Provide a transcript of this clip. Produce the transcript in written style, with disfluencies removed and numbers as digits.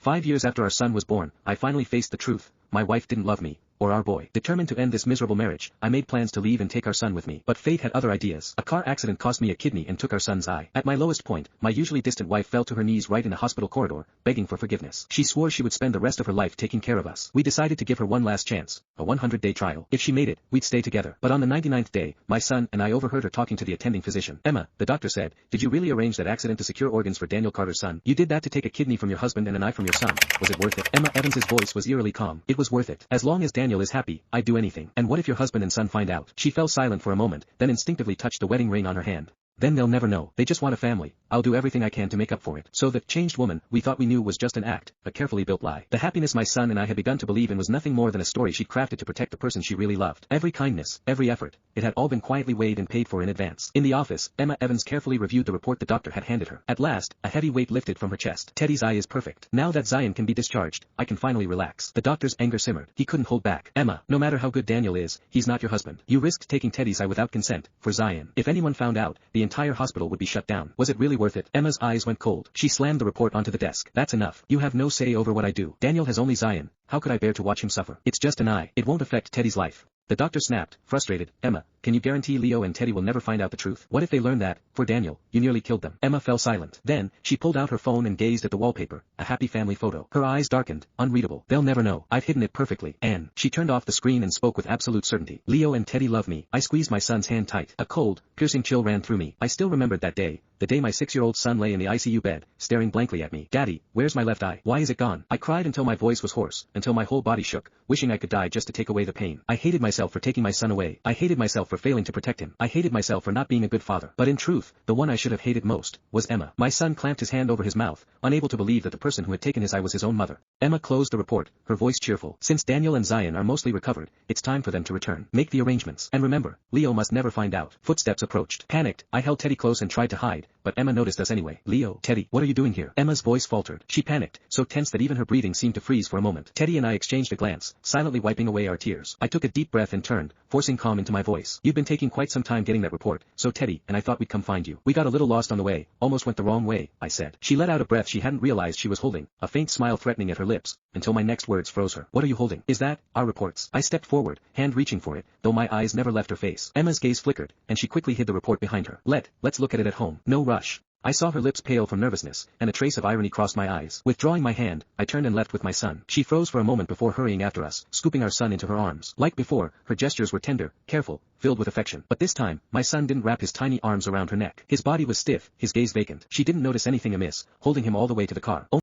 5 years after our son was born, I finally faced the truth. My wife didn't love me, or our boy. Determined to end this miserable marriage, I made plans to leave and take our son with me. But fate had other ideas. A car accident cost me a kidney and took our son's eye. At my lowest point, my usually distant wife fell to her knees right in a hospital corridor, begging for forgiveness. She swore she would spend the rest of her life taking care of us. We decided to give her one last chance, a 100-day trial. If she made it, we'd stay together. But on the 99th day, my son and I overheard her talking to the attending physician. "Emma," the doctor said, "did you really arrange that accident to secure organs for Daniel Carter's son? You did that to take a kidney from your husband and an eye from your son. Was it worth it?" Emma Evans's voice was eerily calm. "It was worth it. As long as Daniel is happy, I'd do anything." "And what if your husband and son find out?" She fell silent for a moment, then instinctively touched the wedding ring on her hand. "Then they'll never know. They just want a family. I'll do everything I can to make up for it." So the changed woman we thought we knew was just an act, a carefully built lie. The happiness my son and I had begun to believe in was nothing more than a story she'd crafted to protect the person she really loved. Every kindness, every effort, it had all been quietly weighed and paid for in advance. In the office, Emma Evans carefully reviewed the report the doctor had handed her. At last, a heavy weight lifted from her chest. "Teddy's eye is perfect. Now that Zion can be discharged, I can finally relax." The doctor's anger simmered. He couldn't hold back. "Emma, no matter how good Daniel is, he's not your husband. You risked taking Teddy's eye without consent, for Zion. If anyone found out, the entire hospital would be shut down. Was it really worth it?" Emma's eyes went cold. She slammed the report onto the desk. "That's enough. You have no say over what I do. Daniel has only Zion. How could I bear to watch him suffer? It's just an eye. It won't affect Teddy's life." The doctor snapped, frustrated. "Emma, can you guarantee Leo and Teddy will never find out the truth? What if they learn that, for Daniel, you nearly killed them?" Emma fell silent. Then, she pulled out her phone and gazed at the wallpaper, a happy family photo. Her eyes darkened, unreadable. "They'll never know. I've hidden it perfectly." And she turned off the screen and spoke with absolute certainty. "Leo and Teddy love me." I squeezed my son's hand tight. A cold, piercing chill ran through me. I still remembered that day, the day my 6-year-old son lay in the ICU bed, staring blankly at me. "Daddy, where's my left eye? Why is it gone?" I cried until my voice was hoarse, until my whole body shook, wishing I could die just to take away the pain. I hated myself for taking my son away. I hated myself for failing to protect him. I hated myself for not being a good father. But in truth, the one I should have hated most, was Emma. My son clamped his hand over his mouth, unable to believe that the person who had taken his eye was his own mother. Emma closed the report, her voice cheerful. "Since Daniel and Zion are mostly recovered, it's time for them to return. Make the arrangements. And remember, Leo must never find out." Footsteps approached. Panicked, I held Teddy close and tried to hide, but Emma noticed us anyway. "Leo, Teddy, what are you doing here?" Emma's voice faltered. She panicked, so tense that even her breathing seemed to freeze for a moment. Teddy and I exchanged a glance, silently wiping away our tears. I took a deep breath and turned, forcing calm into my voice. "You've been taking quite some time getting that report, so Teddy and I thought we'd come find you. We got a little lost on the way, almost went the wrong way," I said. She let out a breath she hadn't realized she was holding, a faint smile threatening at her lips, until my next words froze her. "What are you holding?" "Is that our reports?" I stepped forward, hand reaching for it, though my eyes never left her face. Emma's gaze flickered, and she quickly hid the report behind her. Let's look at it at home. No rush." I saw her lips pale from nervousness, and a trace of irony crossed my eyes. Withdrawing my hand, I turned and left with my son. She froze for a moment before hurrying after us, scooping our son into her arms. Like before, her gestures were tender, careful, filled with affection. But this time, my son didn't wrap his tiny arms around her neck. His body was stiff, his gaze vacant. She didn't notice anything amiss, holding him all the way to the car.